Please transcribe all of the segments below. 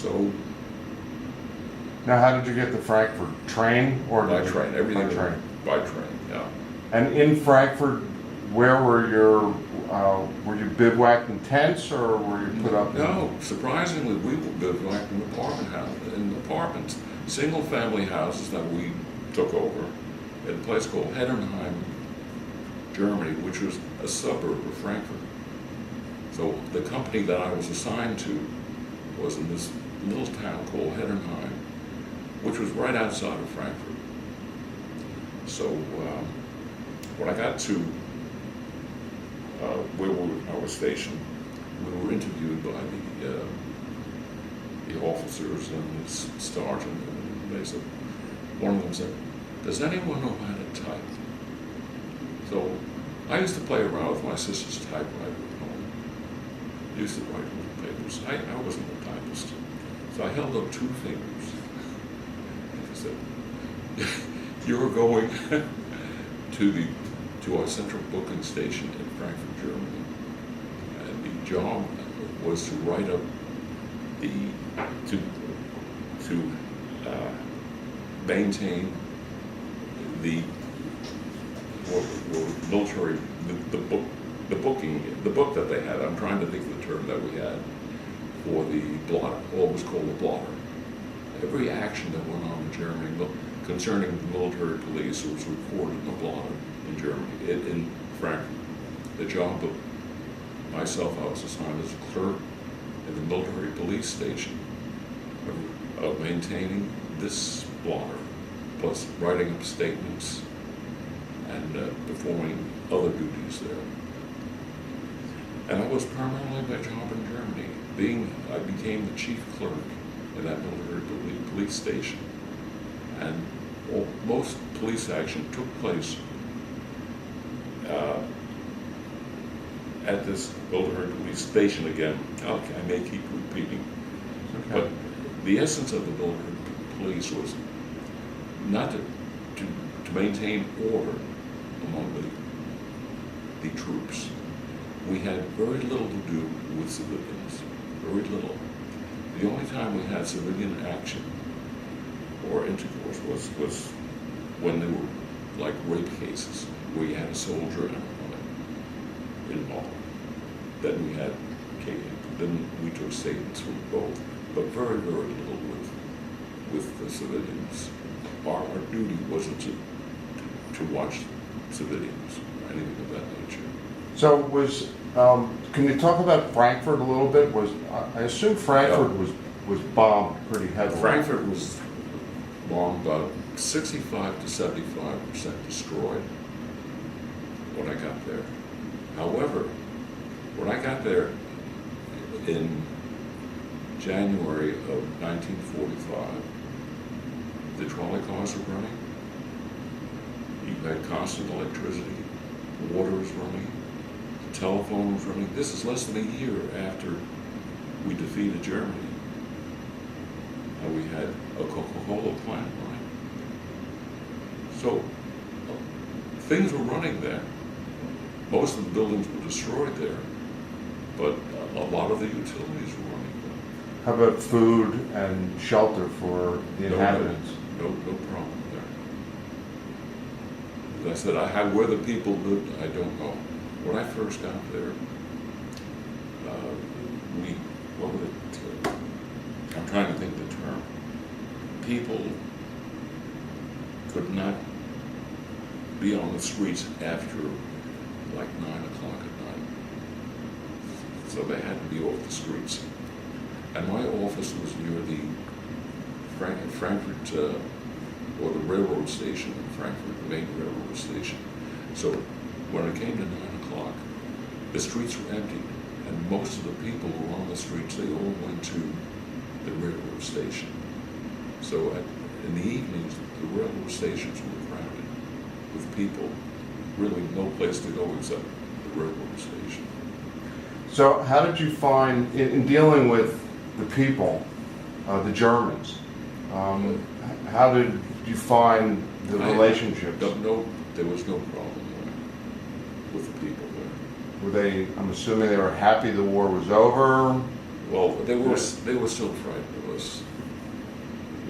So Now, how did you get to Frankfurt? Train or by did you- train, everything by train? by train, yeah. And in Frankfurt, where were you bivouacked in tents or were you put up? No, surprisingly, we were bivouacked in apartments, single-family houses that we took over at a place called Heddernheim, Germany, which was a suburb of Frankfurt. So the company that I was assigned to was in this little town called Heddernheim, which was right outside of Frankfurt. So when I got to where I was stationed, we were interviewed by the officers and the sergeant, and they said, one of them said, "Does anyone know how to type?" So I used to play around with my sister's typewriter at home. I used to write little papers. I wasn't a typist. So I held up two fingers. And I said, "You're going to our central booking station in Frankfurt, Germany. And the job was to write up to maintain the military, the book that they had. I'm trying to think of the term that we had for the blotter, what was called a blotter. Every action that went on in Germany concerning the military police was recorded in a blotter in Germany, in Frankfurt. The job of myself, I was assigned as a clerk at the military police station of maintaining this blotter, plus writing up statements and performing other duties there. And that was primarily my job in Germany. I became the chief clerk in that military police station. And most police action took place at this military police station again. Okay, I may keep repeating. Okay. But the essence of the military police was not to maintain order among the troops. We had very little to do with civilians, very little. The only time we had civilian action or intercourse was when there were like rape cases where you had a soldier and a woman involved. Then we took statements from both, but very, very little with the civilians. Our duty wasn't to watch civilians or anything of that nature. So can you talk about Frankfurt a little bit? I assume Frankfurt was bombed pretty heavily. Frankfurt was bombed about 65 to 75% destroyed when I got there. However, when I got there in January of 1945, the trolley cars were running. You had constant electricity, water was running, the telephone was running. This is less than a year after we defeated Germany. And we had a Coca-Cola plant running. So things were running there. Most of the buildings were destroyed there, but a lot of the utilities were running there. How about food and shelter for the inhabitants? No problem there. As I said, where the people lived, I don't know. When I first got there, I'm trying to think of the term. People could not be on the streets after like 9 o'clock at night. So they had to be off the streets. And my office was near the Frankfurt, or the railroad station in Frankfurt, the main railroad station. So when it came to 9 o'clock, the streets were empty, and most of the people who were on the streets, they all went to the railroad station. So in the evenings, the railroad stations were crowded with people, really no place to go except the railroad station. So how did you find, in dealing with the people, the Germans, how did you find the relationships? There was no problem with the people there. Were they, I'm assuming they were happy the war was over? Well, they were still frightened of us.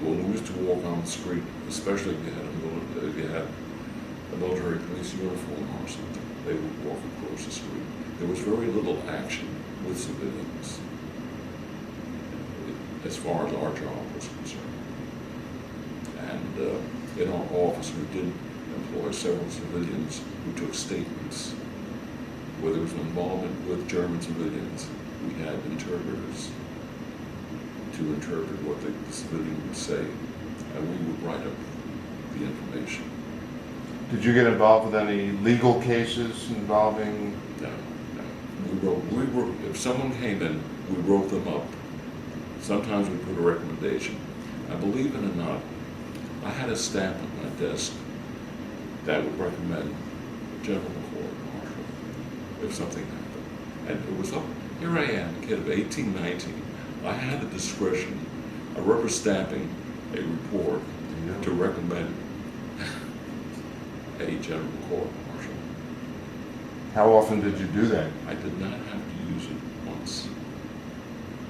When we used to walk on the street, especially if you had a military police uniform or something, they would walk across the street. There was very little action with civilians as far as our job was concerned. And in our office, we did employ several civilians who took statements. Where there was an involvement with German civilians, we had interpreters to interpret what the civilian would say, and we would write up the information. Did you get involved with any legal cases involving? No. We wrote, if someone came in, we wrote them up. Sometimes we put a recommendation. I believe it or not, I had a stamp on my desk that would recommend general court-martial if something happened. And it was up, here I am, a kid of 18, 19. I had the discretion of rubber stamping a report to recommend a general court-martial. How often did you do that? I did not have to use it once,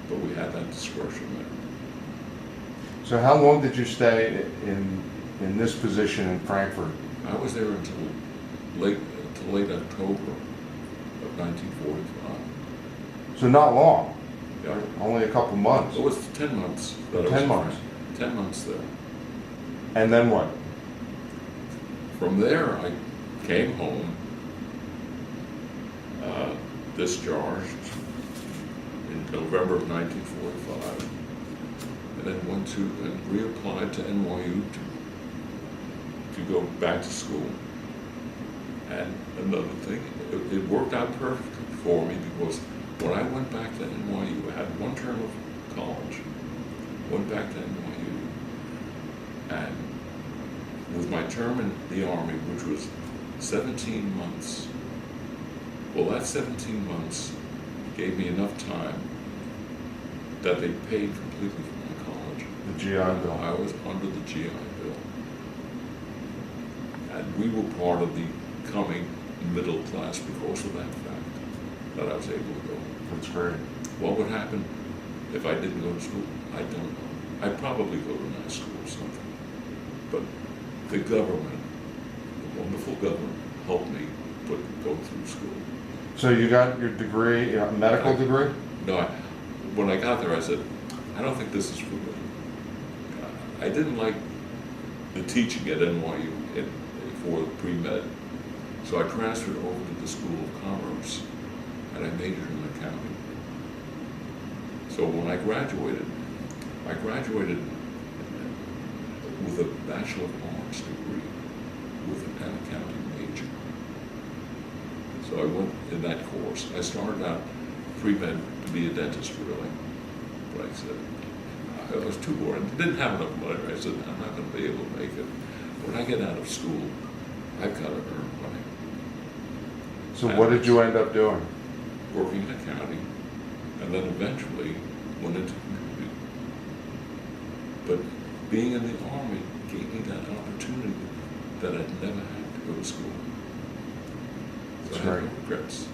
but we had that discretion there. So how long did you stay in this position in Frankfurt? I was there until late October of 1945. So not long, Yeah, only a couple months. it was 10 months. that I was 10 in months. France. 10 months there. And then what? From there, I came home, discharged in November of 1945, and then went to and reapplied to NYU to go back to school. And another thing, it worked out perfectly for me because when I went back to NYU, I had one term of college, went back to NYU, and with my term in the Army, which was 17 months, well, that 17 months gave me enough time that they paid completely for my college. The GI Bill. I was under the GI Bill. And we were part of the coming middle class because of that fact that I was able to go. That's great. What would happen if I didn't go to school? I don't know. I'd probably go to night school or something. But the government, the wonderful government, helped me go through school. So you got your degree, a medical degree? No, when I got there, I said, I don't think this is for me. I didn't like the teaching at NYU for pre-med, so I transferred over to the School of Commerce, and I majored in accounting. So when I graduated with a Bachelor of Arts degree with an accounting major. So I went in that course. I started out pre-med to be a dentist, really. But I said, I was too bored. I didn't have enough money. I said, I'm not going to be able to make it. When I get out of school, I've got to earn money. So what did you end up doing? Working in accounting, and then eventually went into computing. But being in the Army gave me that opportunity that I'd never had to go to school. So I have no regrets.